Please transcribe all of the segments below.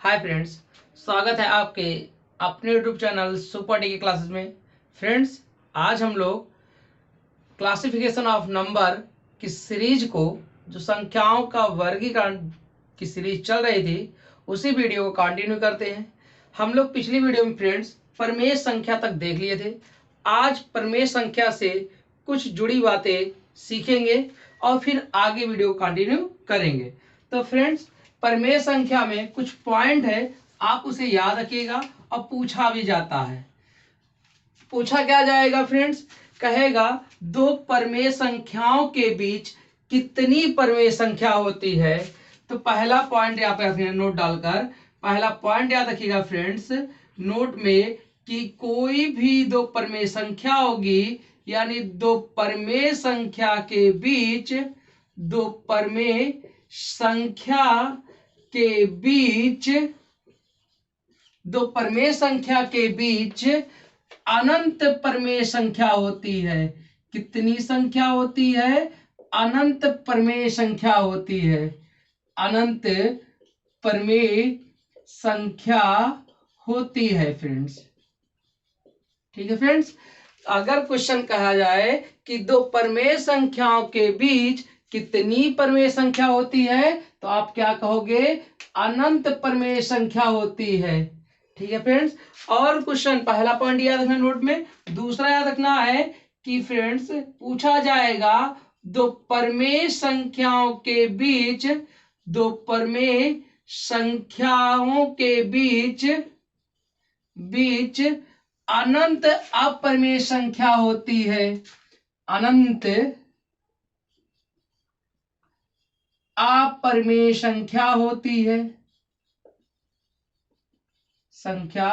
Hi friends, स्वागत है आपके अपने यूट्यूब चैनल सुपर डी के क्लासेस में। फ्रेंड्स, आज हम लोग क्लासिफिकेशन ऑफ नंबर की सीरीज को, जो संख्याओं का वर्गीकरण की सीरीज चल रही थी, उसी वीडियो को कंटिन्यू करते हैं। हम लोग पिछली वीडियो में फ्रेंड्स परमेय संख्या तक देख लिए थे। आज परमेय संख्या से कुछ जुड़ी बातें सीखेंगे और फिर आगे वीडियो कंटिन्यू करेंगे। तो फ्रेंड्स, परमेय संख्या में कुछ पॉइंट है, आप उसे याद रखिएगा और पूछा भी जाता है। पूछा क्या जाएगा फ्रेंड्स? कहेगा दो परमेय संख्याओं के बीच कितनी परमेय संख्या होती है। तो पहला पॉइंट यहाँ पे रखिएगा नोट डालकर। पहला पॉइंट याद रखिएगा फ्रेंड्स नोट में कि कोई भी दो परमेय संख्या होगी, यानी दो परमेय संख्या के बीच, दो परमेय संख्या के बीच, दो परमेय संख्या के बीच अनंत परमेय संख्या होती है। कितनी संख्या होती है? अनंत परमेय संख्या होती है। अनंत परमेय संख्या होती है फ्रेंड्स। ठीक है फ्रेंड्स, अगर क्वेश्चन कहा जाए कि दो परमेय संख्याओं के बीच कितनी परमेय संख्या होती है, तो आप क्या कहोगे? अनंत परमेय संख्या होती है। ठीक है फ्रेंड्स, और क्वेश्चन पहला पॉइंट याद रखना नोट में। दूसरा याद रखना है कि फ्रेंड्स पूछा जाएगा दो परमेय संख्याओं के बीच, दो परमेय संख्याओं के बीच अनंत अपरमेय संख्या होती है। अनंत अपरमेय संख्या होती है, संख्या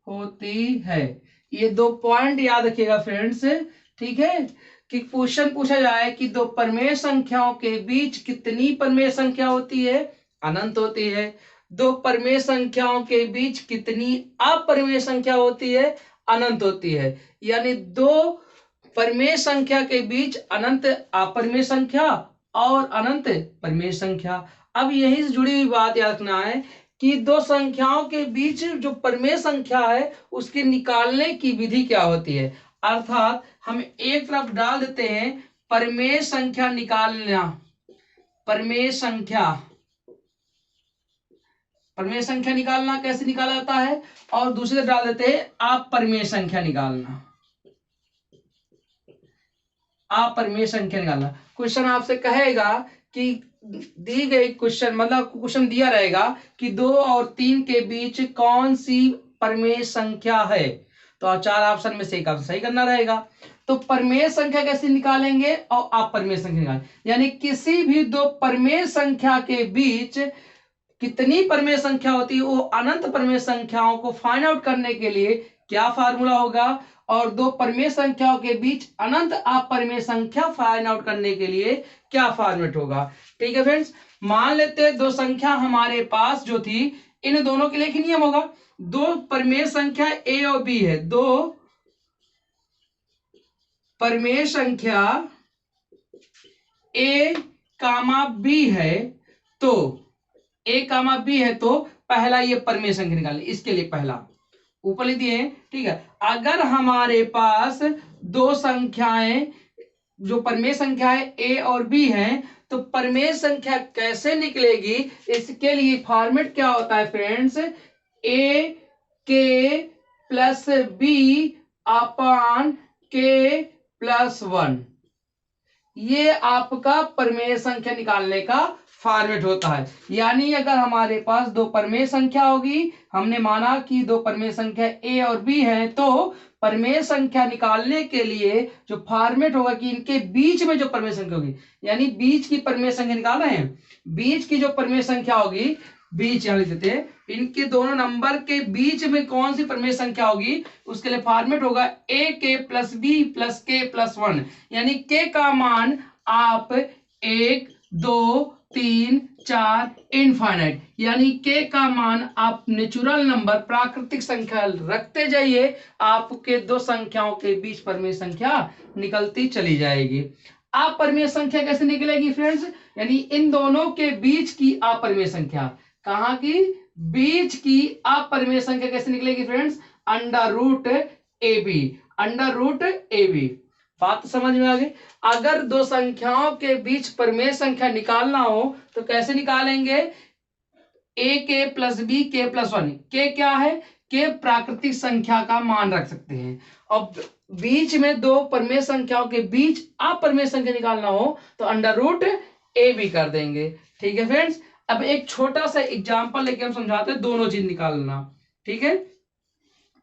होती है। ये दो पॉइंट याद रखिएगा फ्रेंड्स। ठीक है, कि क्वेश्चन पूछा जाए कि दो परमेय संख्याओं के बीच कितनी परमेय संख्या होती है? अनंत होती है। दो परमेय संख्याओं के बीच कितनी अपरमेय संख्या होती है? अनंत होती है। यानी दो परमेय संख्या के बीच अनंत अपरमेय संख्या और अनंत परमेय संख्या। अब यही से जुड़ी हुई बात याद रखना है कि दो संख्याओं के बीच जो परमेय संख्या है उसके निकालने की विधि क्या होती है। अर्थात हम एक तरफ डाल देते हैं परमेय संख्या निकालना, परमेय संख्या निकालना कैसे निकाला जाता है, और दूसरी तरफ डाल देते हैं अपरमेय संख्या निकालना, अपरमेय संख्या निकालना। क्वेश्चन आपसे कहेगा कि दी गई क्वेश्चन, मतलब क्वेश्चन दिया रहेगा कि 2 और 3 के बीच कौन सी परमेय संख्या है, तो चार ऑप्शन में से एक ऑप्शन सही करना रहेगा। तो परमेय संख्या कैसे निकालेंगे और अपरमेय संख्या निकालेंगे, यानी किसी भी दो परमेय संख्या के बीच कितनी परमेय संख्या होती है, वो अनंत परमेय संख्याओं को फाइंड आउट करने के लिए क्या फार्मूला होगा, और दो परमेय संख्याओं के बीच अनंत अपरमेय संख्या फाइंड आउट करने के लिए क्या फॉर्मेट होगा। ठीक है फ्रेंड्स, मान लेते हैं दो संख्या हमारे पास जो थी, इन दोनों के लिए एक नियम होगा। दो परमेय संख्या ए और बी है, दो परमेय संख्या ए कामा बी है, तो ए कामा बी है, तो पहला ये परमेय संख्या निकालें। इसके लिए पहला ऊपर लिख दिए। ठीक है, अगर हमारे पास दो संख्याएं जो परमेय संख्या है ए और बी है, तो परमेय संख्या कैसे निकलेगी, इसके लिए फॉर्मेट क्या होता है फ्रेंड्स? ए के प्लस बी अपॉन के प्लस 1, ये आपका परमेय संख्या निकालने का फॉर्मेट होता है। यानी अगर हमारे पास दो परमेय संख्या होगी, हमने माना कि दो परमेय संख्या ए और बी है, तो परमेय संख्या निकालने के लिए जो फॉर्मेट होगा कि इनके बीच में जो परमेय संख्या होगी, यानी बीच की परमेय संख्या निकाल रहे हैं, बीच की जो परमेय संख्या होगी, बीच यहां लिख देते हैं, इनके दोनों नंबर के बीच में कौन सी परमेय संख्या होगी, उसके लिए फॉर्मेट होगा ए के प्लस बी प्लस के प्लस 1। यानी के का मान आप 1 2 3 4 इनफाइनाइट, यानी के का मान आप नेचुरल नंबर प्राकृतिक संख्या रखते जाइए, आपके दो संख्याओं के बीच परमेय संख्या निकलती चली जाएगी। अपरमेय संख्या कैसे निकलेगी फ्रेंड्स? यानी इन दोनों के बीच की अपरमेय संख्या, कहां की? बीच की अपरिमेय संख्या कैसे निकलेगी friends? Under root A B, under root A B. बात समझ में आ गई? अगर दो संख्याओं के बीच परिमेय संख्या निकालना हो तो कैसे निकालेंगे? ए के प्लस बी के प्लस वन। के क्या है? के प्राकृतिक संख्या का मान रख सकते हैं। अब बीच में दो परिमेय संख्याओं के बीच अपरिमेय संख्या निकालना हो तो अंडर रूट ए बी कर देंगे। ठीक है फ्रेंड्स, अब एक छोटा सा एग्जांपल लेके हम समझाते हैं दोनों चीज निकालना। ठीक है,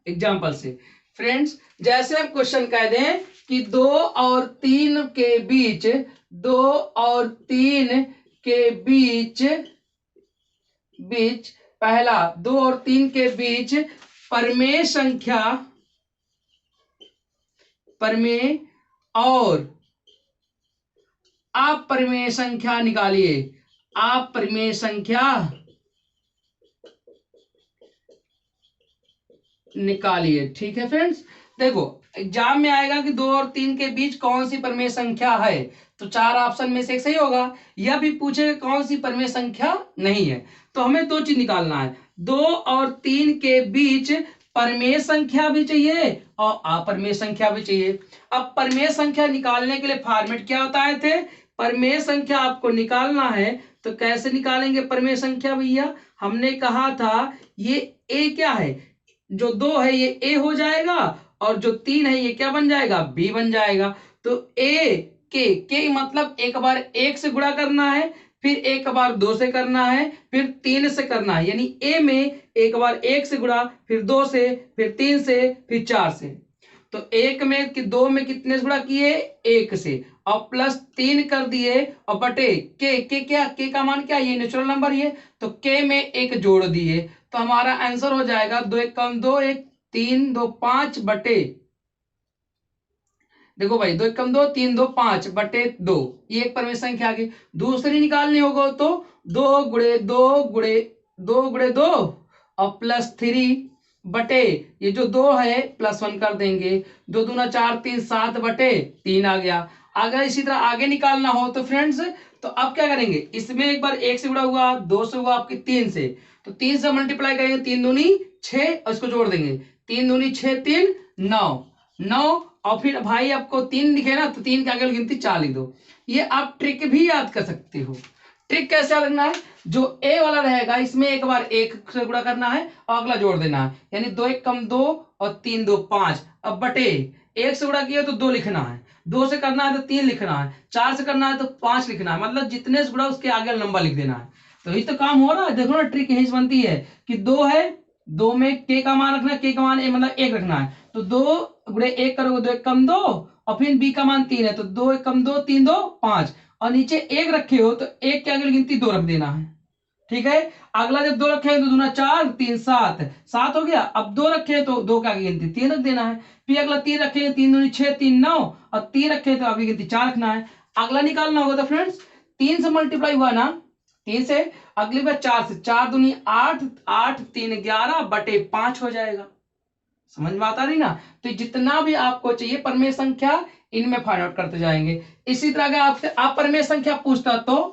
एग्जांपल से फ्रेंड्स, जैसे हम क्वेश्चन कह दें कि 2 और 3 के बीच, 2 और 3 के बीच पहला 2 और 3 के बीच परिमेय संख्या, परिमेय और अपरिमेय संख्या निकालिए। अपरिमेय संख्या निकालिए। ठीक है फ्रेंड्स, देखो एग्जाम में आएगा कि 2 और 3 के बीच कौन सी परिमेय संख्या है, तो 4 ऑप्शन में से एक सही होगा। यह भी पूछेगा कौन सी परिमेय संख्या नहीं है, तो हमें दो चीज निकालना है। 2 और 3 के बीच परिमेय संख्या भी चाहिए और अपरिमेय संख्या भी चाहिए। अब परिमेय संख्या निकालने के लिए फॉर्मेट क्या बताए थे? परिमेय संख्या आपको निकालना है तो कैसे निकालेंगे परिमेय संख्या भैया? हमने कहा था ये ए क्या है, जो 2 है ये ए हो जाएगा और जो 3 है ये क्या बन जाएगा? बी बन जाएगा। तो ए के मतलब एक बार 1 से गुणा करना है, फिर एक बार 2 से करना है, फिर 3 से करना है। यानी ए में एक बार 1 से गुणा, फिर 2 से, फिर 3 से, फिर 4 से। तो 1 में कि 2 में कितने से गुणा किए? 1 से, और प्लस 3 कर दिए और बटे के क्या? के का मान क्या? ये नेचुरल नंबर ही है, तो के में 1 जोड़ दिए तो हमारा आंसर हो जाएगा 2 1 कम 2 1 3 2 5 बटे, देखो भाई 2 1 कम 2 3 2 5 बटे 2, ये एक परिमेय संख्या आ गई। दूसरी निकालनी होगा तो 2 गुणे 2 गुणे 2 गुणे 2 और प्लस 3 बटे, ये जो 2 है प्लस 1 कर देंगे, 2 दूना 4 3 7 बटे 3 आ गया। अगर इसी तरह आगे निकालना हो तो फ्रेंड्स, तो अब क्या करेंगे? इसमें एक बार 1 से गुणा हुआ, 2 से हुआ, आपके 3 से, तो 3 से मल्टीप्लाई करेंगे, 3 दूनी 6 और इसको जोड़ देंगे, 3 दूनी 6 3 9 9 और फिर भाई आपको 3 दिखे ना तो 3 के आगे गिनती 4 लिख दो। ये आप ट्रिक भी याद कर सकते हो। ट्रिक कैसे याद रखना है? जो ए वाला रहेगा इसमें एक बार 1 से गुणा करना है और अगला जोड़ देना है, यानी 2 1 कम 2 और 3 2 5। अब बटे 1 से गुणा किया तो 2 लिखना है, 2 से करना है तो 3 लिखना है, 4 से करना है तो 5 लिखना है, मतलब जितने से गुणा उसके आगे नंबर लिख देना है। तो यही तो काम हो रहा है। देखो ना ट्रिक यही बनती है कि 2 है, 2 में के का मान रखना है, के का मान मतलब 1 रखना है, तो 2 गुणे 1 करोगे 2 1 कम 2 और फिर बी का मान 3 है तो 2 1 कम 2 3 2 5 और नीचे 1 रखे हो तो 1 के आगे गिनती 2 रख देना है। ठीक है, अगला जब 2 रखे तो दूना 4 3 7 7 हो गया। अब 2 रखे तो 2 के आगे गिनती 3 रख देना है, फिर अगला 3 रखे 3 दूनी 6 3 9 और 3 रखे तो आगे गिनती 4 रखना है। अगला निकालना होगा तो फ्रेंड्स 3 से मल्टीप्लाई हुआ ना, 3 से, अगली बार 4 से, 4 दूनी 8 8 3 11 बटे 5 हो जाएगा। समझ में आता नहीं ना? तो जितना भी आपको चाहिए परिमेय संख्या इनमें फाइंड आउट करते जाएंगे। इसी तरह अगर आपसे अपरिमेय संख्या पूछता, तो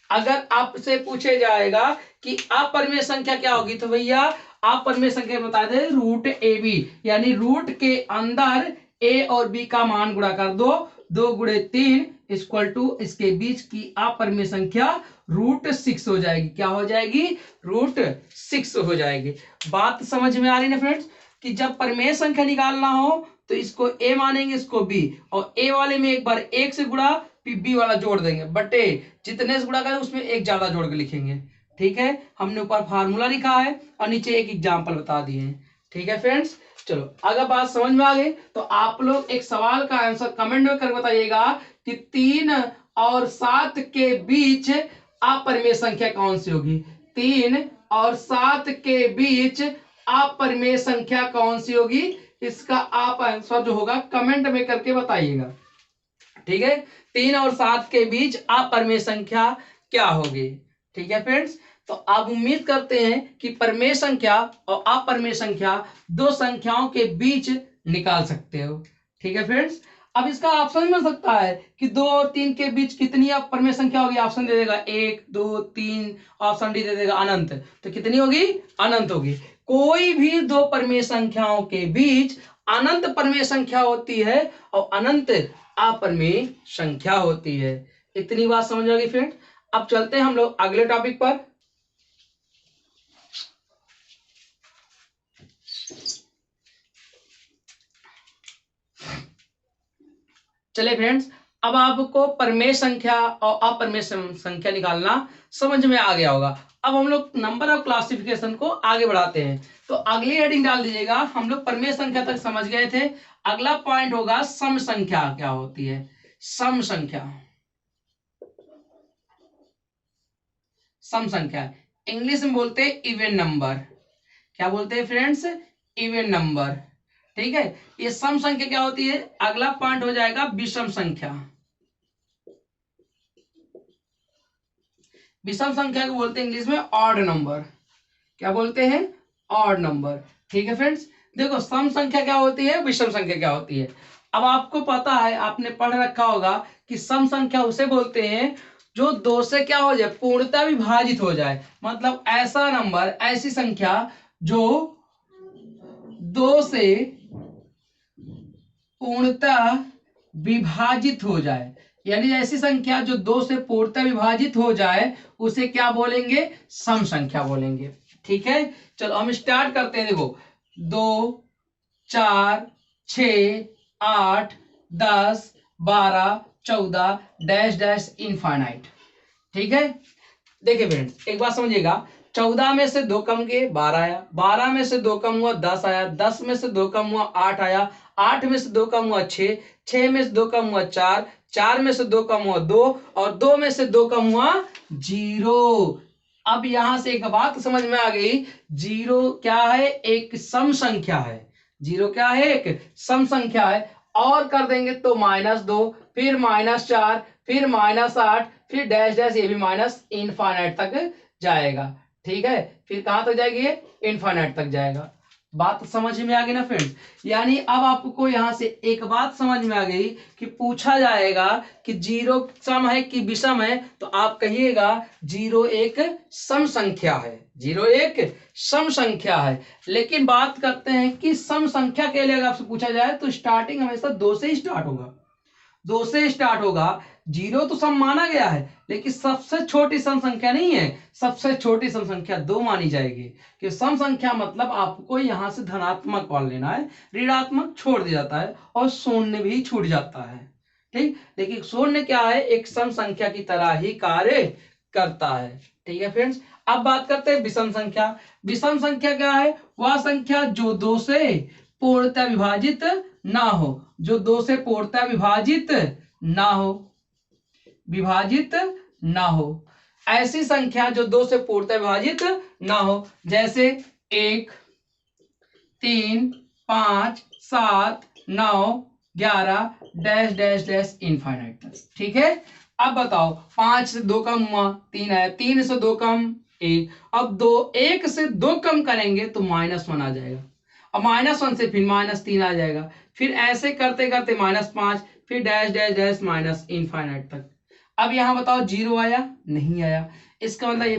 अगर आपसे पूछे जाएगा कि अपरिमेय संख्या क्या होगी, तो भैया अपरिमेय संख्या बता दे रूट ए बी, यानी रूट के अंदर ए और बी का मान गुणा कर दो, 2 गुणे 3 इक्वल टू इसके बीच की अपरिमेय संख्या रूट 6 हो जाएगी। क्या हो जाएगी? रूट 6 हो जाएगी। बात समझ में आ रही है फ्रेंड्स कि जब परिमेय संख्या निकालना हो तो इसको ए मानेंगे, इसको बी, और ए वाले में एक बार 1 से गुणा फिर बी वाला जोड़ देंगे, बटे जितने से गुणा करें उसमें 1 ज्यादा जोड़ के लिखेंगे। ठीक है, हमने ऊपर फार्मूला लिखा है और नीचे एक एग्जाम्पल बता दिए हैं। ठीक है फ्रेंड्स, चलो अगर बात समझ में आ गई तो आप लोग एक सवाल का आंसर कमेंट में करके बताइएगा कि 3 और 7 के बीच अपरिमेय संख्या कौन सी होगी? 3 और 7 के बीच अपरिमेय संख्या कौन सी होगी? इसका आप आंसर जो होगा कमेंट में करके बताइएगा। ठीक है, 3 और 7 के बीच अपरिमेय संख्या क्या होगी? ठीक है फ्रेंड्स, तो आप उम्मीद करते हैं कि परिमेय संख्या और अपरिमेय संख्या दो संख्याओं के बीच निकाल सकते हो। ठीक है फ्रेंड्स, अब इसका ऑप्शन मिल सकता है कि 2 और 3 के बीच कितनी अब परमेय संख्या होगी, ऑप्शन दे देगा 1 2 3, ऑप्शन डी दे देगा अनंत। तो कितनी होगी, अनंत होगी। कोई भी दो परमेय संख्याओं के बीच अनंत परमेय संख्या होती है और अनंत अपरमेय संख्या होती है। इतनी बात समझ आ गई फ्रेंड। अब चलते हैं हम लोग अगले टॉपिक पर। चलिए फ्रेंड्स, अब आपको परमेय संख्या और अपरमेय संख्या निकालना समझ में आ गया होगा। अब हम लोग नंबर ऑफ क्लासिफिकेशन को आगे बढ़ाते हैं। तो अगली हेडिंग डाल दीजिएगा। हम लोग परमेय संख्या तक समझ गए थे। अगला पॉइंट होगा सम संख्या क्या होती है। सम संख्या, सम संख्या इंग्लिश में बोलते हैं इवन नंबर। क्या बोलते हैं फ्रेंड्स, इवन नंबर। ठीक है, ये सम संख्या क्या होती है। अगला पॉइंट हो जाएगा विषम संख्या। विषम संख्या को बोलते हैं इंग्लिश में ऑड नंबर। क्या बोलते हैं, ऑड नंबर। ठीक है फ्रेंड्स, देखो सम संख्या क्या होती है, विषम संख्या क्या होती है। अब आपको पता है, आपने पढ़ रखा होगा कि सम संख्या उसे बोलते हैं जो दो से क्या हो जाए, पूर्णतः विभाजित हो जाए। मतलब ऐसा नंबर, ऐसी संख्या जो दो से पूर्णतः विभाजित हो जाए। यानी ऐसी संख्या जो दो से पूर्णतः विभाजित हो जाए उसे क्या बोलेंगे, सम संख्या बोलेंगे। ठीक है, चलो हम स्टार्ट करते हैं। देखो 2 4 6 8 10 12 14 डैश डैश इनफाइनाइट। ठीक है, देखिए फ्रेंड्स एक बात समझिएगा। 14 में से 2 कम गए 12 आया, 12 में से 2 कम हुआ 10 आया, 10 में से 2 कम हुआ 8 आया, 8 में से 2 कम हुआ 6, 6 में से 2 कम हुआ 4, 4 में से 2 कम हुआ 2 और 2 में से 2 कम हुआ 0। अब यहां से एक बात समझ में आ गई, 0 क्या है, एक सम संख्या है। 0 क्या है, एक सम संख्या है। और कर देंगे तो -2, फिर -4, फिर -8, फिर डैश डैश, ये भी माइनस इनफाइनाइट तक जाएगा। ठीक है, फिर कहां तक जाएगी, ये इनफाइनाइट तक जाएगा। बात समझ में आ गई ना फ्रेंड्स। यानी अब आपको यहां से एक बात समझ में आ गई कि पूछा जाएगा कि 0 सम है कि विषम है, तो आप कहिएगा 0 एक सम संख्या है। 0 एक सम संख्या है। लेकिन बात करते हैं कि सम संख्या के लिए अगर आपसे पूछा जाए तो स्टार्टिंग हमेशा 2 से ही स्टार्ट होगा। 2 से स्टार्ट होगा। 0 तो सम माना गया है, लेकिन सबसे छोटी सम संख्या नहीं है। सबसे छोटी सम संख्या 2 मानी जाएगी। कि सम संख्या मतलब आपको यहां से धनात्मक मान लेना है, ऋणात्मक छोड़ दिया जाता है और शून्य भी छूट जाता है। ठीक, लेकिन शून्य क्या है, एक सम संख्या की तरह ही कार्य करता है। ठीक है फ्रेंड्स, अब बात करते हैं विषम संख्या। विषम संख्या क्या है, वह संख्या जो 2 से पूर्णतः विभाजित ना हो। जो 2 से पूर्णतः विभाजित ना हो, विभाजित ना हो। ऐसी संख्या जो 2 से पूर्णतः विभाजित ना हो, जैसे 1 3 5 7 9 11 डैश डैश डैश इनफाइनाइट तक। ठीक है, अब बताओ 5 से 2 कम हुआ 3 आया, 3 से 2 कम 1। अब 1 से 2 कम करेंगे तो -1 आ जाएगा। अब -1 से फिर -3 आ जाएगा। फिर ऐसे करते करते -5, फिर dash dash dash minus infinite तक। अब यहां बताओ 0 आया, नहीं आया। इसका मतलब ये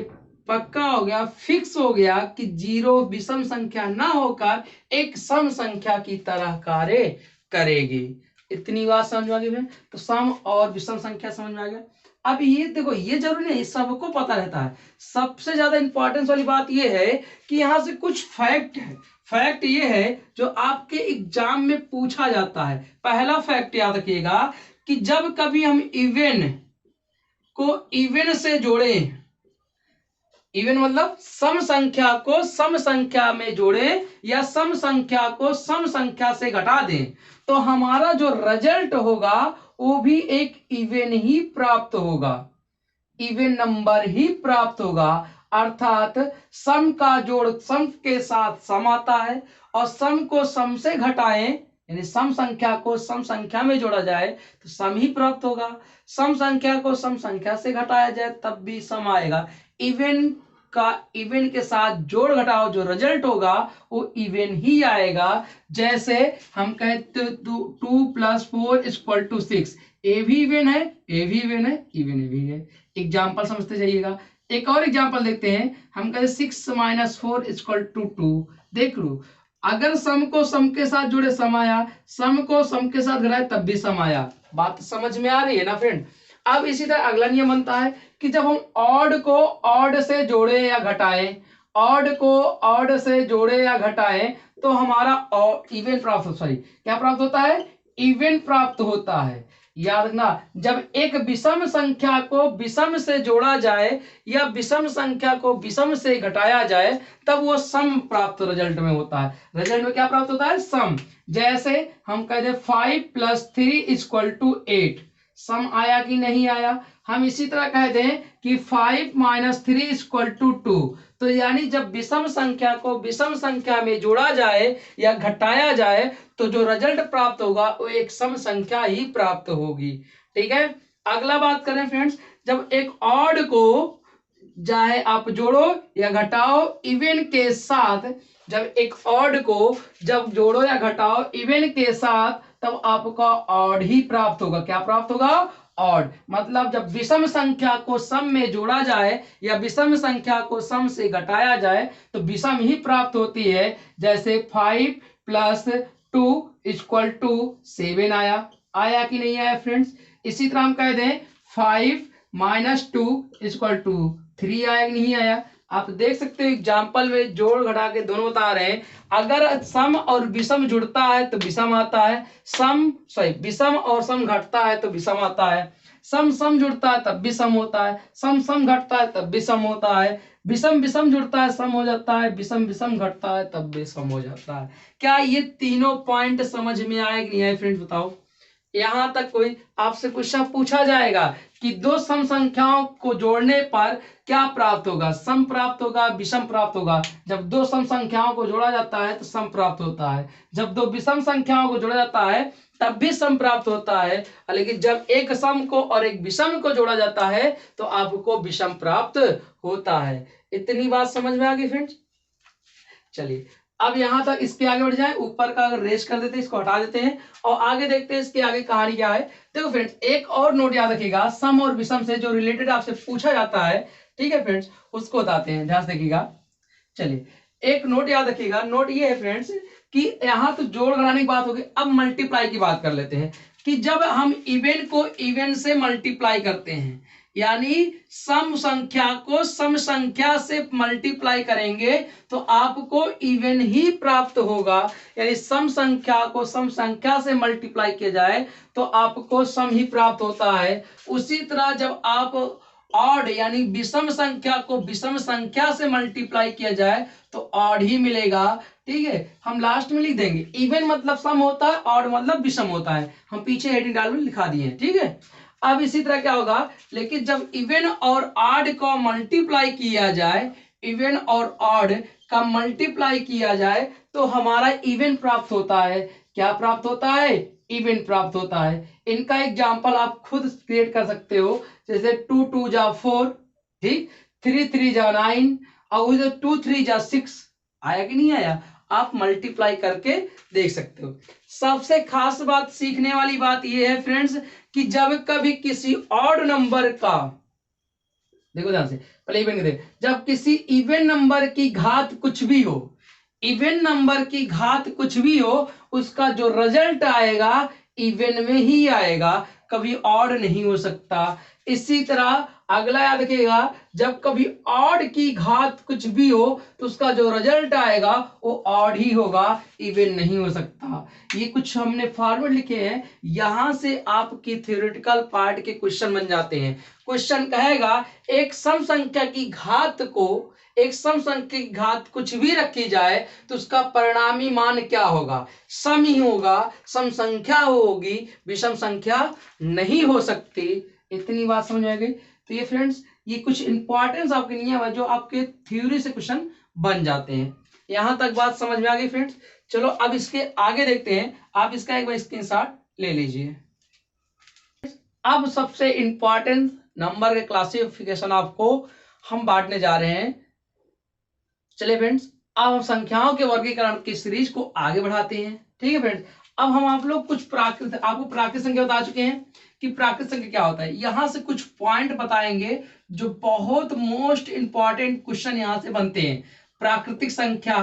पक्का हो गया, फिक्स हो गया कि 0 विषम संख्या ना होकर एक सम संख्या की तरह कार्य करेगी। इतनी बात समझ में आ गई। तो सम और विषम संख्या समझ में आ गया। अब ये देखो, ये जरूरी नहीं, सबको पता रहता है। सबसे ज्यादा इंपॉर्टेंस वाली बात ये है कि यहां से कुछ फैक्ट है। फैक्ट ये है जो आपके एग्जाम में पूछा जाता है। पहला फैक्ट याद रखिएगा कि जब कभी हम इवन को इवन से जोड़ें, इवन मतलब सम संख्या को सम संख्या में जोड़ें या सम संख्या को सम संख्या से घटा दें, तो हमारा जो रिजल्ट होगा वो भी एक इवन ही प्राप्त होगा। इवन नंबर ही प्राप्त होगा। अर्थात सम का जोड़ सम के साथ सम आता है और सम को सम से घटाएं, यानी सम संख्या को सम संख्या में जोड़ा जाए तो सम ही प्राप्त होगा। सम संख्या को सम संख्या से घटाया जाए तब भी सम आएगा। इवन का इवन के साथ जोड़ घटाओ जो रिजल्ट होगा वो इवन ही आएगा। जैसे हम कहते 2 + 4 = 6, ए भी इवन है, ए भी इवन है, इवन भी है। एग्जाम्पल समझते जाइएगा। एक और एग्जाम्पल देखते हैं। हम कहते 6 - 4 = 2। देख लो, अगर सम को सम के साथ जोड़े सम आया, सम को सम के साथ घटाए तब भी सम आया। बात समझ में आ रही है ना फ्रेंड। अब इसी तरह अगला नियम बनता है कि जब हम ऑड को ऑड से जोड़े या घटाएं, ऑड को ऑड से जोड़े या घटाएं तो हमारा इवन प्राप्त, सॉरी क्या प्राप्त होता है, इवन प्राप्त होता है। याद रखना, जब एक विषम संख्या को विषम से जोड़ा जाए या विषम संख्या को विषम से घटाया जाए तब वो सम प्राप्त रिजल्ट में होता है। रिजल्ट में क्या प्राप्त होता है, सम। जैसे हम कहते 5 + 3 = 8, सम आया कि नहीं आया। हम इसी तरह कहते हैं कि 5 - 3 = 2। तो यानी जब विषम संख्या को विषम संख्या में जोड़ा जाए या घटाया जाए तो जो रिजल्ट प्राप्त होगा वो एक सम संख्या ही प्राप्त होगी। ठीक है, अगला बात करें फ्रेंड्स, जब एक ऑड को चाहे आप जोड़ो या घटाओ इवन के साथ, जब एक ऑड को जब जोड़ो या घटाओ इवन के साथ तब आपका ऑड ही प्राप्त होगा। क्या प्राप्त होगा, ऑड। मतलब जब विषम संख्या को सम में जोड़ा जाए या विषम संख्या को सम से घटाया जाए तो विषम ही प्राप्त होती है। जैसे 5 + 2 = 7 आया कि नहीं आया फ्रेंड्स। इसी तरह हम कह दें 5 - 2 = 3 आया कि नहीं आया। आप देख सकते हो एग्जाम्पल में जोड़ घटा के दोनों बता रहे हैं। अगर सम और विषम जुड़ता है तो विषम आता है, विषम और सम घटता है तो विषम आता है, सम सम जुड़ता है तब विषम होता है, सम सम घटता है तब विषम होता है, विषम विषम जुड़ता है सम हो जाता है, विषम विषम घटता है तब विषम हो जाता है। क्या ये तीनों पॉइंट समझ में आए कि नहीं आए फ्रेंड्स, बताओ। यहां तक कोई आपसे क्वेश्चन पूछा जाएगा कि दो सम संख्याओं को जोड़ने पर क्या प्राप्त होगा, सम प्राप्त होगा, विषम प्राप्त होगा। जब दो सम संख्याओं को जोड़ा जाता है तो सम प्राप्त होता है, जब दो विषम संख्याओं को जोड़ा जाता है तब भी सम प्राप्त होता है, लेकिन जब एक सम को और एक विषम को जोड़ा जाता है तो आपको विषम प्राप्त होता है। इतनी बात समझ में आ गई फ्रेंड्स। चलिए अब यहां तक, इसके आगे बढ़ जाए, ऊपर का अगर रेस कर देते हैं, इसको हटा देते हैं और आगे देखते हैं इसके आगे कहानी क्या है। देखो फ्रेंड्स, एक और नोट याद रखिएगा, सम और विषम से जो रिलेटेड आपसे पूछा जाता है, ठीक है फ्रेंड्स, उसको बताते हैं, ध्यान से देखिएगा। चलिए एक नोट याद रखिएगा, नोट ये है फ्रेंड्स कि यहाँ तो जोड़ घटाने की बात होगी, अब मल्टीप्लाई की बात कर लेते हैं कि जब हम इवन को इवन से मल्टीप्लाई करते हैं, यानी सम संख्या को सम संख्या से मल्टीप्लाई करेंगे तो आपको इवन ही प्राप्त होगा। यानी सम संख्या को सम संख्या से मल्टीप्लाई किया जाए तो आपको सम ही प्राप्त होता है। उसी तरह जब आप ऑड यानी विषम संख्या को विषम संख्या से मल्टीप्लाई किया जाए तो ऑड ही मिलेगा। ठीक है, हम लास्ट में लिख देंगे, इवन मतलब सम होता है, ऑड मतलब विषम होता है, हम पीछे हेडिंग डाल में लिखा दिए हैं। ठीक है, अब इसी तरह क्या होगा, लेकिन जब इवन और ऑड को मल्टीप्लाई किया जाए, इवन और ऑड का मल्टीप्लाई किया जाए तो हमारा इवन प्राप्त होता है। क्या प्राप्त होता है, इवन प्राप्त होता है। इनका एग्जाम्पल आप खुद क्रिएट कर सकते हो, जैसे 2 × 2 = 4, ठीक, 3 × 3 = 9 और 2 × 3 = 6 आया कि नहीं आया। आप मल्टीप्लाई करके देख सकते हो। सबसे खास बात, सीखने वाली बात यह है फ्रेंड्स कि जब कभी किसी ऑड नंबर का, देखो ध्यान से, पहले इवन देख, जब किसी इवन नंबर की घात कुछ भी हो, इवन नंबर की घात कुछ भी हो, उसका जो रिजल्ट आएगा इवन में ही आएगा, कभी ऑड नहीं हो सकता। इसी तरह अगला याद रखिएगा, जब कभी ऑड की घात कुछ भी हो तो उसका जो रिजल्ट आएगा वो ऑड ही होगा, इवन नहीं हो सकता। ये कुछ हमने फॉर्मूले लिखे हैं, यहां से आपकी थ्योरेटिकल पार्ट के क्वेश्चन बन जाते हैं। क्वेश्चन कहेगा एक सम संख्या की घात को, एक सम संख्या की घात कुछ भी रखी जाए तो उसका परिणामी मान क्या होगा, सम ही होगा, सम संख्या होगी, विषम संख्या नहीं हो सकती। इतनी बात समझ आ गई। तो ये फ्रेंड्स, ये कुछ इंपॉर्टेंस आपके नियम है जो आपके थ्योरी से क्वेश्चन बन जाते हैं। यहां तक बात समझ में आ गई फ्रेंड्स। चलो अब इसके आगे देखते हैं, आप इसका एक बार स्क्रीनशॉट ले लीजिए। अब सबसे इंपॉर्टेंट नंबर के क्लासिफिकेशन आपको हम बांटने जा रहे हैं चलिए फ्रेंड्स, अब हम संख्याओं के वर्गीकरण की सीरीज को आगे बढ़ाते हैं। ठीक है फ्रेंड्स, अब हम आप लोग कुछ आपको प्राकृतिक संख्या बता चुके हैं कि प्राकृतिक संख्या क्या होता है। यहां से कुछ पॉइंट बताएंगे जो बहुत मोस्ट इंपॉर्टेंट क्वेश्चन यहां से बनते हैं प्राकृतिक संख्या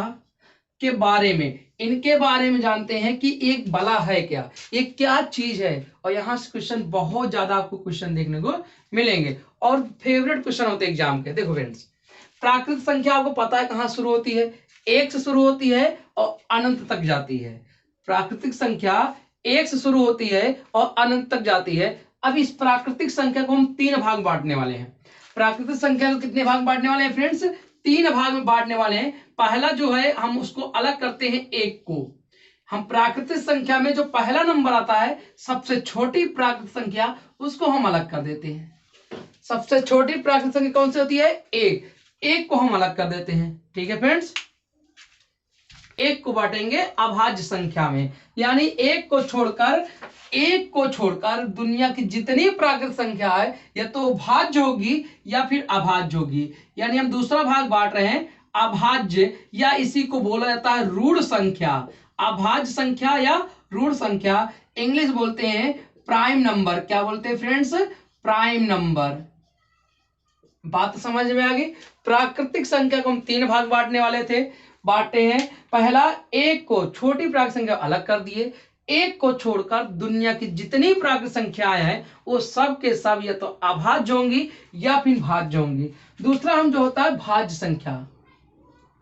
के बारे में। इनके बारे में जानते हैं कि एक बला है क्या, एक क्या चीज है, और यहाँ से क्वेश्चन बहुत ज्यादा आपको क्वेश्चन देखने को मिलेंगे और फेवरेट क्वेश्चन होते हैं एग्जाम के। देखो फ्रेंड्स, प्राकृतिक संख्या आपको पता है कहाँ शुरू होती है, एक से शुरू होती है और अनंत तक जाती है। प्राकृतिक संख्या एक से शुरू होती है और अनंत तक जाती है। अब इस प्राकृतिक संख्या को हम तीन भाग बांटने वाले हैं। प्राकृतिक संख्या को कितने भाग बांटने वाले हैं फ्रेंड्स, तीन भाग में बांटने वाले हैं। पहला जो है हम उसको अलग करते हैं एक को। हम प्राकृतिक संख्या में जो पहला नंबर आता है, सबसे छोटी प्राकृतिक संख्या, उसको हम अलग कर देते हैं। सबसे छोटी प्राकृतिक संख्या कौन सी होती है, एक। एक को हम अलग कर देते हैं। ठीक है फ्रेंड्स, एक को बांटेंगे अभाज्य संख्या में, यानी एक को छोड़कर दुनिया की जितनी प्राकृतिक संख्या है या तो भाज्य होगी या फिर अभाज्य होगी। यानी हम दूसरा भाग बांट रहे हैं अभाज्य, या इसी को बोला जाता है ऋण संख्या। अभाज्य संख्या या ऋण संख्या, इंग्लिश बोलते हैं प्राइम नंबर। क्या बोलते हैं फ्रेंड्स, प्राइम नंबर। बात समझ में आ गई। प्राकृतिक संख्या को हम तीन भाग बांटने वाले थे, बांटे हैं। पहला, एक को छोटी प्राकृतिक संख्या अलग कर दिए, एक को छोड़कर दुनिया की जितनी प्राकृतिक संख्याएं हैं वो सब के सब या तो अभाज्य होंगी या फिर भाज्य होंगी। दूसरा हम जो होता है भाज्य संख्या,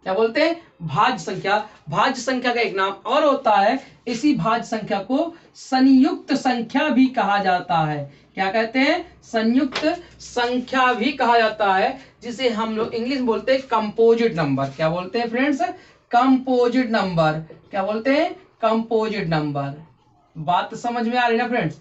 क्या बोलते हैं, भाज्य संख्या। भाज्य संख्या का एक नाम और होता है, इसी भाज्य संख्या को संयुक्त संख्या भी कहा जाता है। क्या कहते हैं, संयुक्त संख्या भी कहा जाता है, जिसे हम लोग इंग्लिश में बोलते हैं कंपोजिट नंबर। क्या बोलते हैं फ्रेंड्स, कंपोजिट नंबर। क्या बोलते हैं, कंपोजिट नंबर। बात समझ में आ रही ना फ्रेंड्स।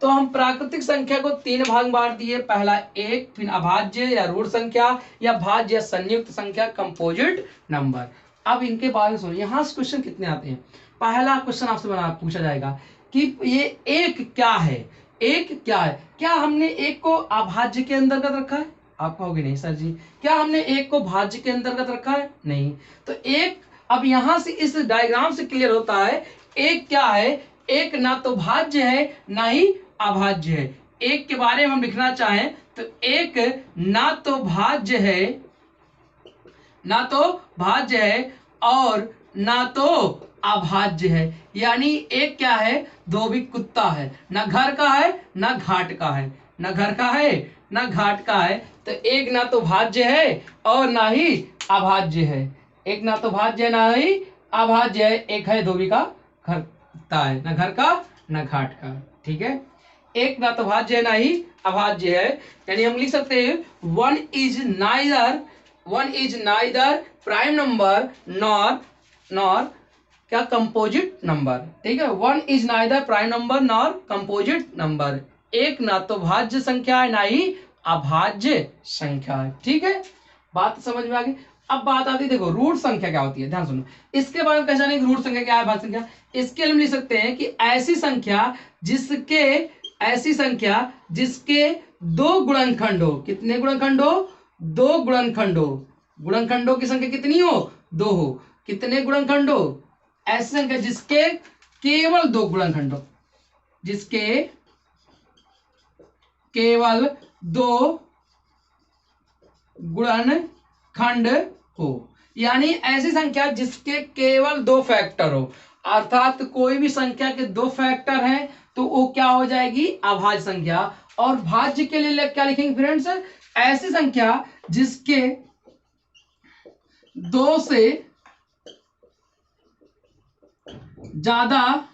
तो हम प्राकृतिक संख्या को तीन भाग बांट दिए, पहला एक, फिर अभाज्य या ऋण संख्या, या भाज्य या संयुक्त संख्या, कंपोजिट नंबर। अब इनके बारे में सुनिए, यहाँ से क्वेश्चन कितने आते हैं। पहला क्वेश्चन आपसे पूछा जाएगा कि ये एक क्या है, एक क्या है। क्या हमने एक को अभाज्य के अंतर्गत रखा है, आप कहोगे नहीं सर जी। क्या हमने एक को भाज्य के अंतर्गत रखा है, नहीं। तो एक, अब यहां से इस डायग्राम से क्लियर होता है एक क्या है। एक ना तो भाज्य है ना ही अभाज्य है। एक के बारे में हम लिखना चाहें तो एक ना तो भाज्य है, ना तो भाज्य है और ना तो अभाज्य है। यानी एक क्या है, दो भी कुत्ता है, ना घर का है ना घाट का है, ना घर का है ना घाट का है। तो एक ना तो भाज्य है और ना ही अभाज्य है। एक ना तो भाज्य है ना ही अभाज्य है। एक है धोबी का घर कुत्ता है, ना घर का ना घाट का। ठीक है, एक ना तो भाज्य है ना ही अभाज्य है। यानी हम लिख सकते हैं one is neither prime number nor क्या कंपोजिट नंबर। ठीक है, one is neither prime number nor composite number. एक ना तो भाज्य संख्या है ना ही अभाज्य संख्या है। ठीक है, बात समझ में आ गई। अब बात आती है, देखो ऋण संख्या क्या होती है, ध्यान सुनो। इसके बारे में कैसे जाने ऋण संख्या क्या है, भाज्य संख्या। इसके लिए हम लिख सकते हैं कि ऐसी संख्या जिसके दो गुणनखंड हो। कितने गुणनखंड हो, दो गुणनखंड हो। गुणनखंडों की संख्या कितनी हो, दो हो। कितने गुणनखंड हो, ऐसी संख्या जिसके केवल दो गुणनखंड हो, जिसके केवल दो गुणनखंड हो। यानी ऐसी संख्या जिसके केवल दो फैक्टर हो, अर्थात कोई भी संख्या के दो फैक्टर हैं तो वो क्या हो जाएगी, अभाज्य संख्या। और भाज्य के लिए क्या लिखेंगे फ्रेंड्स, ऐसी संख्या जिसके दो से ज्यादा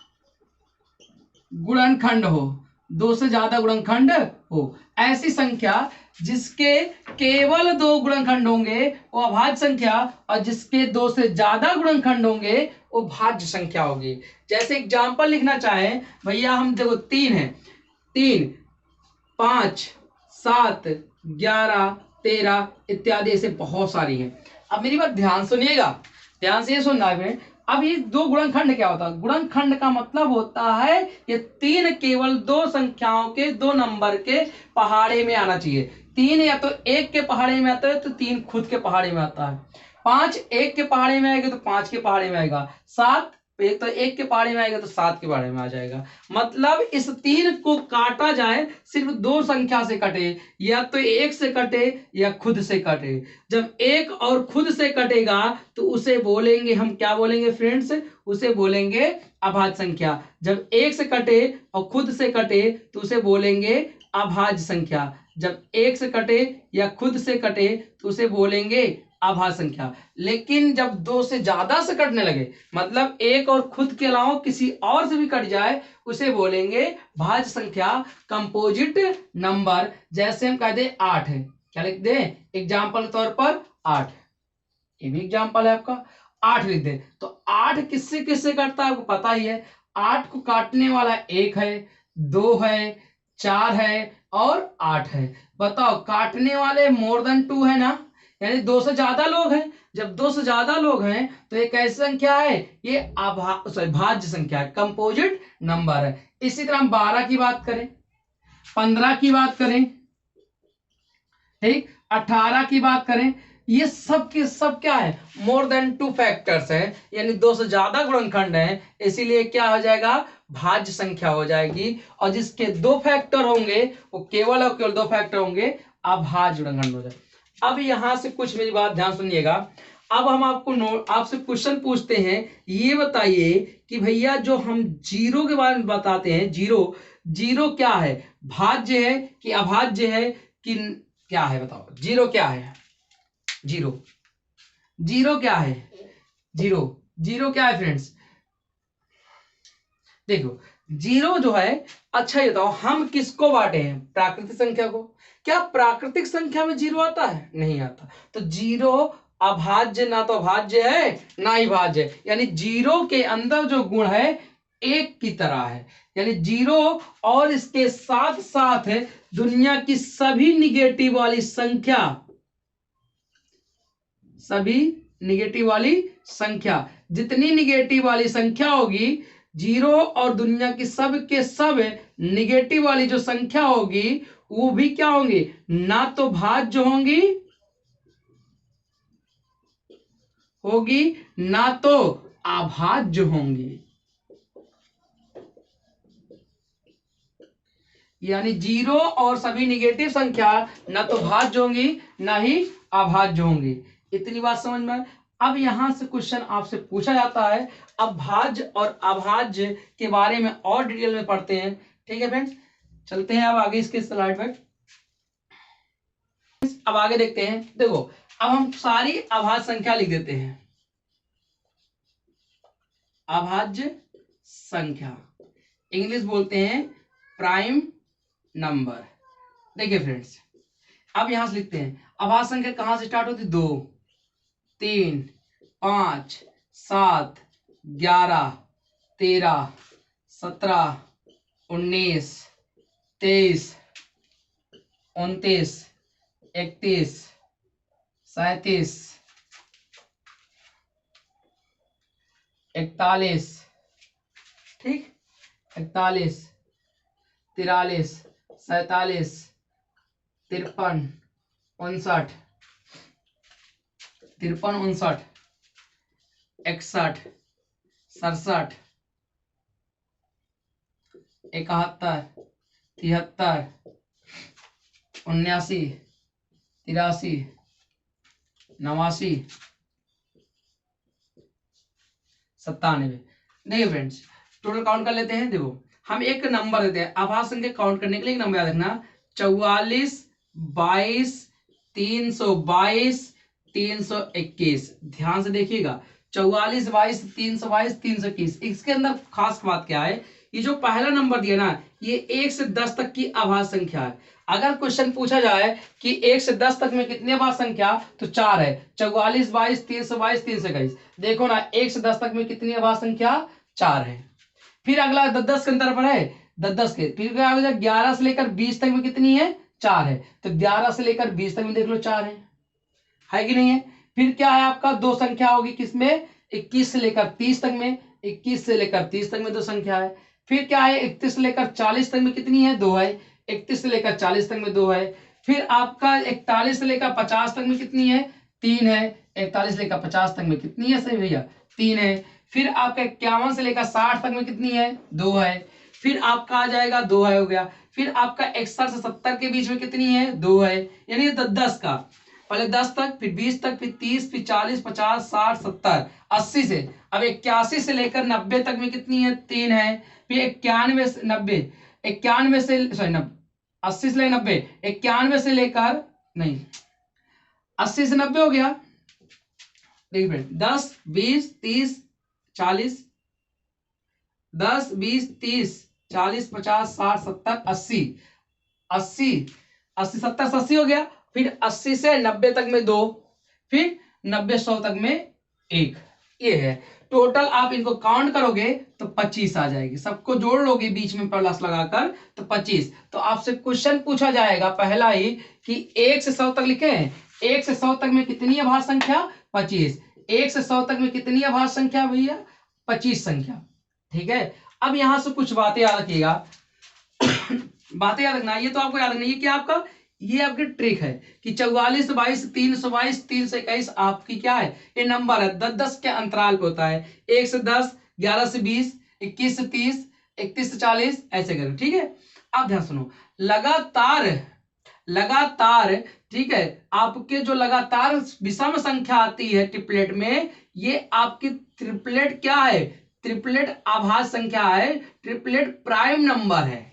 गुणनखंड हो, दो से ज्यादा गुणनखंड हो। ऐसी संख्या जिसके केवल दो गुणनखंड होंगे वो अभाज्य संख्या, और जिसके दो से ज्यादा गुणनखंड होंगे वो भाज्य संख्या होगी। जैसे एग्जांपल लिखना चाहें भैया, हम देखो तीन है, 3, 5, 7, 11, 13 इत्यादि ऐसे बहुत सारी हैं। अब मेरी बात ध्यान सुनिएगा, ध्यान से ये सुनना है। अब ये दो गुणनखंड क्या होता है, गुणनखंड का मतलब होता है ये तीन केवल दो संख्याओं के, दो नंबर के पहाड़े में आना चाहिए। तीन या तो एक के पहाड़े में आता है तो तीन खुद के पहाड़े में आता है। 5 1 के पहाड़े में आएगा तो 5 के पहाड़े में आएगा, 7 एक तो 1 के पहाड़े में आएगा तो 7 के पहाड़े में आ जाएगा। मतलब इस 3 को काटा जाए सिर्फ 2 संख्या से कटे, या तो 1 से कटे या खुद से कटे। जब 1 और खुद से कटेगा तो उसे बोलेंगे हम, क्या बोलेंगे फ्रेंड्स, उसे बोलेंगे अभाज्य संख्या। जब 1 से कटे और खुद से कटे तो उसे बोलेंगे अभाज्य संख्या। जब 1 से कटे या खुद से कटे तो उसे बोलेंगे अभाज्य संख्या। लेकिन जब 2 से ज्यादा से कटने लगे, मतलब 1 और खुद के अलावा किसी और से भी कट जाए, उसे बोलेंगे भाज्य संख्या, कंपोजिट नंबर। जैसे हम कह दे 8 है, क्या लिख दे एग्जाम्पल के तौर पर 8, ये भी एग्जाम्पल है आपका, 8 लिख दे। तो 8 किससे किससे कटता है आपको पता ही है। 8 को काटने वाला 1 है, 2 है, 4 है और 8 है। बताओ काटने वाले मोर देन 2 है ना, यानी 2 से ज्यादा लोग हैं। जब 2 से ज्यादा लोग हैं तो ये कैसी संख्या है, ये भाज्य संख्या है, कंपोजिट नंबर है। इसी तरह हम 12 की बात करें, 15 की बात करें, ठीक, 18 की बात करें, ये सब के सब क्या है, मोर देन 2 फैक्टर्स है, यानी 2 से ज्यादा गुणनखंड है, इसीलिए क्या हो जाएगा, भाज्य संख्या हो जाएगी। और जिसके 2 फैक्टर होंगे वो केवल और केवल 2 फैक्टर होंगे, अभाज्य गुणनखंड हो जाएगा। अब यहां से कुछ मेरी बात ध्यान सुनिएगा। अब हम आपसे क्वेश्चन पूछते हैं, ये बताइए कि भैया जो हम जीरो के बारे में बताते हैं, जीरो क्या है, भाज्य है कि अभाज्य है कि क्या है, बताओ जीरो क्या है, जीरो क्या है, जीरो क्या है फ्रेंड्स, देखो जीरो जो है, अच्छा ये बताओ हम किसको बांटे हैं, प्राकृतिक संख्या को। क्या प्राकृतिक संख्या में जीरो आता है, नहीं आता। तो जीरो अभाज्य, ना तो अभाज्य है ना ही भाज्य है, यानी जीरो के अंदर जो गुण है एक की तरह है, यानी जीरो और इसके साथ साथ दुनिया की सभी निगेटिव वाली संख्या, सभी निगेटिव वाली संख्या, जितनी निगेटिव वाली संख्या होगी, जीरो और दुनिया की सब के सब निगेटिव वाली जो संख्या होगी वो भी क्या होंगी, ना तो भाज्य होगी ना तो अभाज्य होंगी। यानी जीरो और सभी निगेटिव संख्या ना तो भाज्य होंगी ना ही अभाज्य होंगी। इतनी बात समझ में। अब यहां से क्वेश्चन आपसे पूछा जाता है, अब भाज्य और अभाज्य के बारे में और डिटेल में पढ़ते हैं। ठीक है फ्रेंड्स, चलते हैं अब आगे इसके स्लाइड में। अब आगे देखते हैं, देखो अब हम सारी अभाज्य संख्या लिख देते हैं। अभाज्य संख्या इंग्लिश बोलते हैं प्राइम नंबर। देखिए फ्रेंड्स, अब यहां से लिखते हैं अभाज्य संख्या कहां से स्टार्ट होती, 2 3 5 7 11 13 17 19 23 29 31 37 41, ठीक, 41 43 47 53 59 61 67 71 73 79 83 89 97। देखिए फ्रेंड्स, टोटल काउंट कर लेते हैं। देखो हम एक नंबर देते हैं, अभाज्य संख्या काउंट करने के लिए एक नंबर याद रखना, 44 22 322 321। ध्यान से देखिएगा, 44 22 322 321। इसके अंदर खास बात क्या है, ये जो पहला नंबर दिया ना, ये 1 से 10 तक की अभाज्य संख्या है। अगर क्वेश्चन पूछा जाए कि 1 से 10 तक में कितनी अभाज्य संख्या, तो 4 है, 44 22 322 321। देखो ना 1 से 10 तक में कितनी अभाज्य संख्या, 4 है। फिर अगला 10 के अंतर पर है, 10 के, फिर क्या हो जाए 11 से लेकर 20 तक में कितनी है, 4 है। तो 11 से लेकर 20 तक में देख लो 4 है कि नहीं है। फिर क्या है आपका, 2 संख्या होगी किसमें, 21 से लेकर 30 तक में, 21 से लेकर 30 तक में 2 संख्या है। फिर क्या है, 31 से लेकर 40 तक में कितनी है, 2 है, 31 से लेकर 40 तक में 2 है। फिर आपका 41 से लेकर 50 तक में कितनी है, 3 है, 41 लेकर 50 तक में कितनी है सही भैया? 3 है। फिर आपका 51 से लेकर 60 तक में कितनी है? 2 है। फिर आपका आ जाएगा 2 है हो गया। फिर आपका 61 से 70 के बीच में कितनी है? 2 है। यानी 10 का, पहले 10 तक, फिर 20 तक, फिर 30, फिर 40, 50, 60, 70, 80 से, अब 81 से लेकर 90 तक में कितनी है? 3 है। फिर 91 से 90, 91 से सॉरी 80 से लेकर 90, 91 से लेकर नहीं 80 से 90 हो गया। देखिए फ्रेंड 10 20 30 40, 10 20 30 40 50 60 70 80, 80 80 70 80 हो गया। फिर 80 से 90 तक में 2, फिर 90 100 तक में 1। ये है टोटल। आप इनको काउंट करोगे तो 25 आ जाएगी। सबको जोड़ लोगे बीच में प्लस लगाकर तो 25। तो आपसे क्वेश्चन पूछा जाएगा पहला ही कि 1 से 100 तक लिखे हैं। 1 से 100 तक में कितनी अभाज्य संख्या? 25। 1 से 100 तक में कितनी अभाज्य संख्या भैया? 25 संख्या। ठीक है। अब यहां से कुछ बातें याद रखिएगा। बातें याद रखना, ये तो आपको याद रखना, ये क्या आपका, ये आपकी ट्रिक है कि 44 22 322 321 आपकी क्या है? ये नंबर है। 10-10 के अंतराल पे होता है। 1 से 10, 11 से 20, 21 से 30, 31 से 40, ऐसे करें। ठीक है। अब ध्यान सुनो, लगातार लगातार, ठीक है, आपके जो लगातार विषम संख्या आती है ट्रिपलेट में, ये आपकी ट्रिपलेट क्या है? ट्रिपलेट अभाज्य संख्या है। ट्रिपलेट प्राइम नंबर है।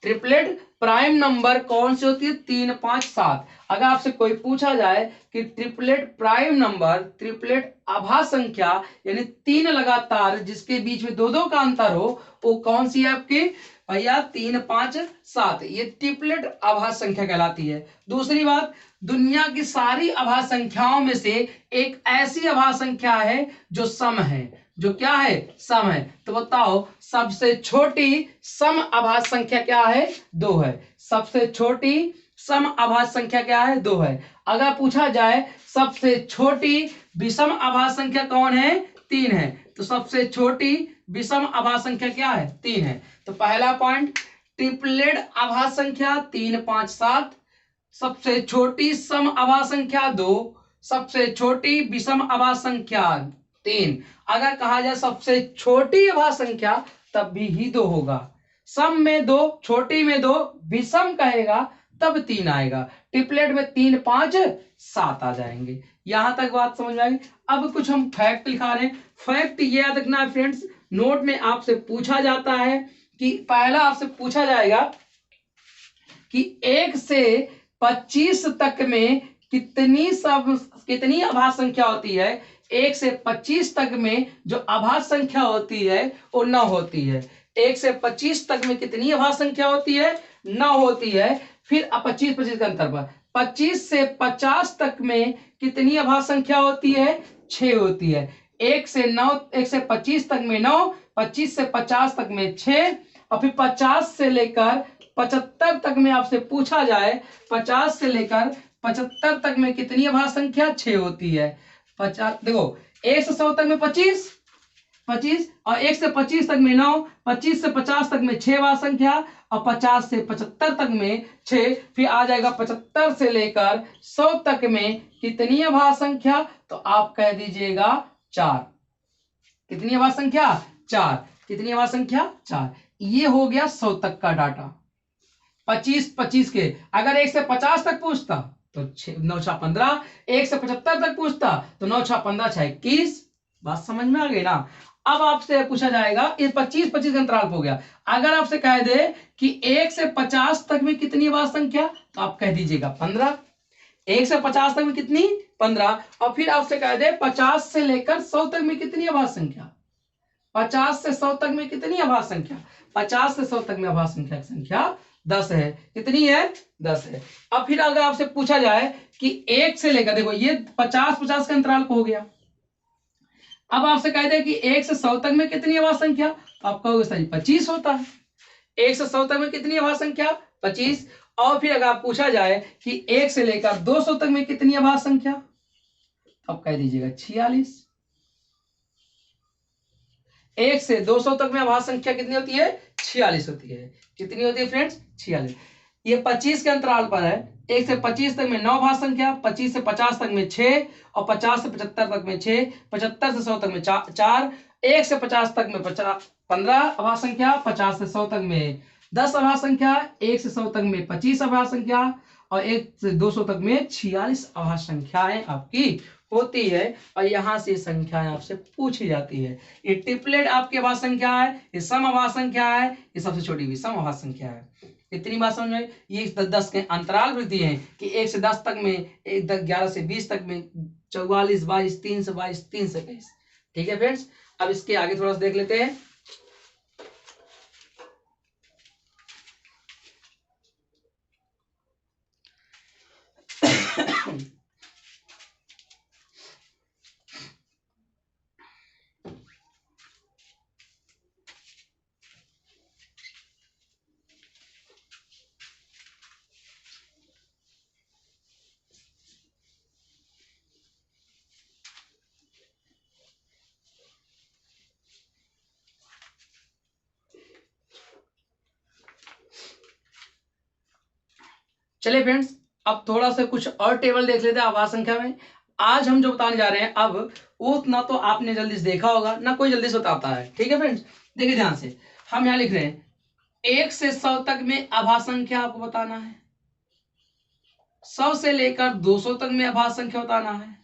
ट्रिपलेट प्राइम नंबर कौन सी होती है? 3 5 7। अगर आपसे कोई पूछा जाए कि ट्रिपलेट प्राइम नंबर, ट्रिपलेट अभाज्य संख्या यानी 3 लगातार जिसके बीच में 2-2 का अंतर हो, वो कौन सी है आपकी भैया? 3 5 7। ये ट्रिपलेट अभाज्य संख्या कहलाती है। दूसरी बात, दुनिया की सारी अभाज्य संख्याओं में से एक ऐसी अभाज्य संख्या है जो सम है। जो क्या है? सम है। तो बताओ सबसे छोटी सम अभाज्य संख्या क्या है? 2 है। सबसे छोटी सम अभाज्य संख्या क्या है? 2 है। अगर पूछा जाए सबसे छोटी विषम अभाज्य संख्या कौन है? 3 है। तो सबसे छोटी विषम अभाज्य संख्या क्या है? 3 है। तो पहला पॉइंट, ट्रिपलेट अभाज्य संख्या 3 5 7, सबसे छोटी सम अभाज्य संख्या 2, सबसे छोटी विषम अभाज्य संख्या 3। अगर कहा जाए सबसे छोटी अभाज्य संख्या तब भी ही 2 होगा। सम में 2, छोटी में 2, विषम कहेगा तब 3 आएगा। ट्रिपलेट में 3 5 7 आ जाएंगे। यहां तक बात समझ में आई। अब कुछ हम फैक्ट लिखा रहे हैं। फैक्ट ये याद रखना है फ्रेंड्स, नोट में आपसे पूछा जाता है कि पहला आपसे पूछा जाएगा कि 1 से 25 तक में कितनी अभाज्य संख्या होती है? 1 से 25 तक में जो अभाज्य संख्या होती है वो 9 होती है। 1 से 25 तक में कितनी अभाज्य संख्या होती है? 9 होती है। फिर 25-25 के अंतर पर 25 से 50 तक में कितनी अभाज्य संख्या होती है? 6 होती है। 1 से 25 तक में 9, 25 से 50 तक में 6, और फिर 50 से लेकर 75 तक में आपसे पूछा जाए 50 से लेकर 75 तक में कितनी अभाज्य संख्या? 6 होती है। 50 देखो 1 से 100 तक में 25 और 1 से 25 तक में 9, 25 से 50 तक में 6 अभाज्य संख्या, और 50 से 75 तक में 6। फिर आ जाएगा 75 से लेकर 100 तक में कितनी अभाज्य संख्या? तो आप कह दीजिएगा 4। कितनी अभाज्य संख्या? 4। कितनी अभाज्य संख्या? 4। ये हो गया 100 तक का डाटा। 25-25 के। अगर 1 से 50 तक पूछता तो 9 6 15, 1 से 75 तक पूछता तो 9 6 15 6 21। बात समझ में आ गई ना? अब आपसे पूछा जाएगा, ये 25-25 का अंतराल हो गया। अगर आपसे कह दे कि 1 से 50 तक में कितनी अभाज्य संख्या, तो आप कह दीजिएगा 15। 1 से 50 तक में कितनी? 15। और फिर आपसे कह दे 50 से लेकर 100 तक में कितनी अभाज्य संख्या? 50 से 100 तक में कितनी अभाज्य संख्या? 50 से 100 तक में अभाज्य संख्या 10 है। कितनी है? 10 है। अब फिर अगर आपसे पूछा जाए कि 1 से लेकर, देखो ये 50-50 का अंतराल हो गया। अब आपसे कह दे कि 1 से 100 तक में कितनी अभाज्य संख्या, तो आप कहोगे सर 25 होता है। 1 से 100 तक में कितनी अभाज्य संख्या? 25। और फिर अगर आप पूछा जाए कि 1 से लेकर 200 तक में कितनी अभाज्य संख्या, तो आप कह दीजिएगा 46। 1 से 200 तक में अभाज्य संख्या कितनी होती है? 46 होती है। कितनी होती है फ्रेंड्स? 46। ये 25 के अंतराल पर है 1 से 25 तक में 9 अभाज्य संख्या, 25 से 50 तक में 6 और 50 से 75 तक में 6, 75 से 100 तक में 4, 1 से 50 तक में 15 अभाज्य संख्या, 50 से 100 तक में 10 अभाज्य संख्या, 1 से 100 तक में 25 अभाज्य संख्या और 1 से 200 तक में 46 अभाज्य संख्याएं आपकी होती है। और यहाँ से संख्याएं आपसे पूछी जाती है। ये ट्रिपलेट आपकी अभाज्य संख्या है, ये सम अभाज्य संख्या है, ये सबसे छोटी भी सम अभाज्य संख्या है। इतनी बात समझ में। ये 10 के अंतराल वृद्धि है कि 1 से 10 तक में, 11 से 20 तक में 44, 22, 3 से 22, 3 से 23। ठीक है फ्रेंड्स, अब इसके आगे थोड़ा सा देख लेते हैं। चलिए फ्रेंड्स, अब थोड़ा सा कुछ और टेबल देख लेते हैं अभाज्य संख्या में। आज हम जो बताने जा रहे हैं अब वो ना तो आपने जल्दी से देखा होगा ना कोई जल्दी से बताता है। ठीक है फ्रेंड्स, देखिए ध्यान से, हम यहाँ लिख रहे हैं 1 से 100 तक में अभाज्य संख्या आपको बताना है, 100 से लेकर 200 तक में अभाज्य संख्या बताना है,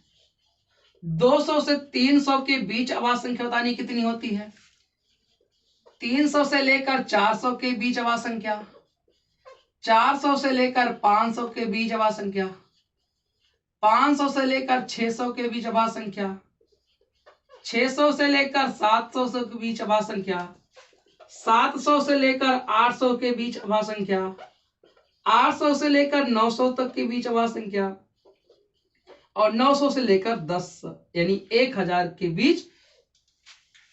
200 से 300 के बीच अभाज्य संख्या बतानी कितनी होती है, 300 से लेकर 400 के बीच अभाज्य संख्या, 400 से लेकर 500 के बीच अभाज्य संख्या, 500 से लेकर 600 के बीच अभाज्य संख्या, 600 से लेकर 700 के बीच अभाज्य संख्या, 700 से लेकर 800 के बीच अभाज्य संख्या, 800 से लेकर 900 तक के बीच अभाज्य संख्या और 900 से लेकर 10 यानी 1000 के बीच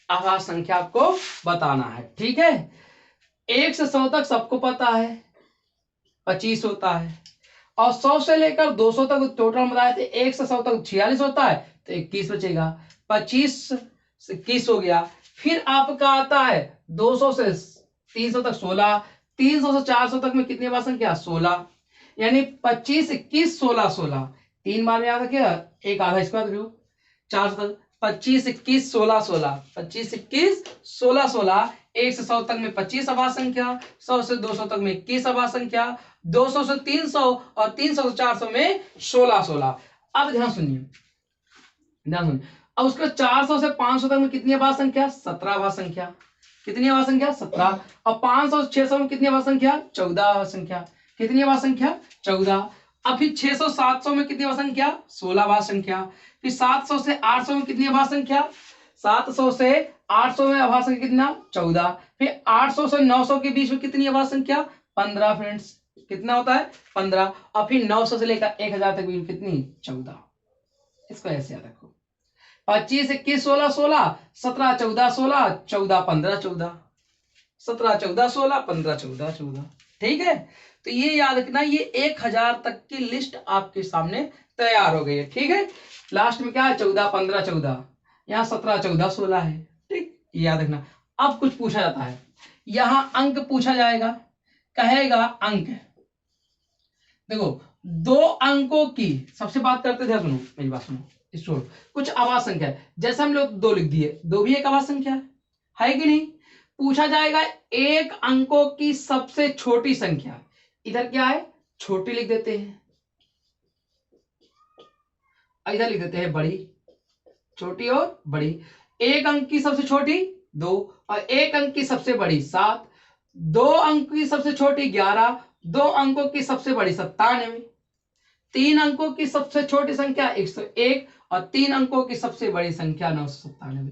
अभाज्य संख्या आपको बताना है। ठीक है, 1 से 100 तक सबको पता है 25 होता है और 100 से लेकर 200 तक टोटल बताए थे, 1 से 100 तक 46 होता है तो 21 बचेगा, 25 से 21 हो गया। फिर आपका आता है 200 से 300 तक 16, 300 से 400 तक में कितनी अभाज्य संख्या 16, यानी 25, 21, 16, 16 3 बार में याद रखिएगा, एक आधा इसके बाद 400 तक 25, 21, 16, 16, 25, 21, 16, 16, 1 से 100 तक में 25 अभाज्य संख्या, 100 से 200 तक में 21 अभाज्य संख्या, 200 से 300 और 300 से 400 में 16, 16। अब ध्यान सुनिए, ध्यान सुनिए, अब उसके 400 से 500 तक में कितनी अभाज्य संख्या 17 अभाज्य संख्या, कितनी अभाज्य संख्या 17 और 500 से 600 में कितनी अभाज्य संख्या 14 अभाज्य संख्या, कितनी अभाज्य संख्या 14। अब फिर 600 700 में कितनी अभाज्य संख्या 16 अभाज्य संख्या, फिर 700 से 800 में कितनी अभाज्य संख्या, 700 से 800 में अभाज्य संख्या कितना 14, फिर 800 से 900 के बीच में कितनी अभाज्य संख्या 15 फ्रेंड्स, कितना होता है 15 और फिर 900 से लेकर 1000 तक भी कितनी 14। इसको ऐसे याद रखो, 25, 21, 16, 16, 17, 14, 16, 14, 15, 14, 17, 14, 16, 15, 14, 14। ठीक है, तो ये याद रखना, ये 1000 तक की लिस्ट आपके सामने तैयार हो गई है। ठीक है, लास्ट में क्या है 14, 15, 14, यहाँ 17, 14, 16 है। ठीक, ये याद रखना। अब कुछ पूछा जाता है, यहाँ अंक पूछा जाएगा, कहेगा अंक। देखो 2 अंकों की, सबसे बात करते थे, सुनो मेरी बात सुनो, इसको कुछ अभाज्य संख्या है, जैसे हम लोग 2 लिख दिए, 2 भी एक अभाज्य संख्या है कि नहीं। पूछा जाएगा 1 अंकों की सबसे छोटी संख्या, इधर क्या है छोटी लिख देते हैं, इधर लिख देते हैं बड़ी, छोटी और बड़ी। 1 अंक की सबसे छोटी 2 और 1 अंक की सबसे बड़ी 7, 2 अंक की सबसे छोटी 11, 2 अंकों की सबसे बड़ी 97, 3 अंकों की सबसे छोटी संख्या 101 और 3 अंकों की सबसे बड़ी संख्या 997।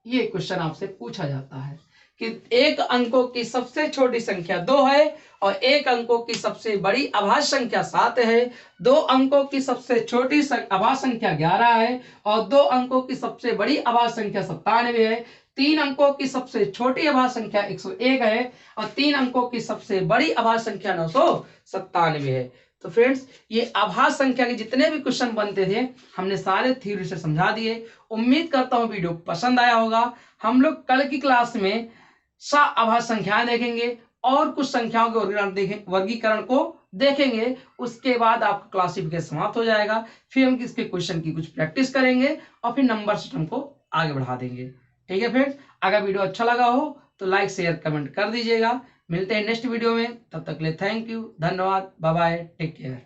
ये क्वेश्चन आपसे पूछा जाता है कि 1 अंकों की सबसे छोटी संख्या 2 है और 1 अंकों की सबसे बड़ी अभाज्य संख्या 7 है, 2 अंकों की सबसे छोटी अभाज्य संख्या 11 है और 2 अंकों की सबसे बड़ी अभाज्य संख्या 97 है, 3 अंकों की सबसे छोटी अभाज्य संख्या 101 है और 3 अंकों की सबसे बड़ी अभाज्य संख्या 997 है। तो फ्रेंड्स, ये अभाज्य संख्या के जितने भी क्वेश्चन बनते थे हमने सारे थ्योरी से समझा दिए। उम्मीद करता हूँ वीडियो पसंद आया होगा। हम लोग कल की क्लास में अभाज्य संख्याएं देखेंगे और कुछ संख्याओं के वर्गीकरण को देखेंगे, उसके बाद आपका क्लासिफिकेशन समाप्त हो जाएगा। फिर हम इसके क्वेश्चन की कुछ प्रैक्टिस करेंगे और फिर नंबर सिस्टम को आगे बढ़ा देंगे। ठीक है फ्रेंड्स, अगर वीडियो अच्छा लगा हो तो लाइक शेयर कमेंट कर दीजिएगा। मिलते हैं नेक्स्ट वीडियो में, तब तक के लिए थैंक यू, धन्यवाद, बाय बाय, टेक केयर।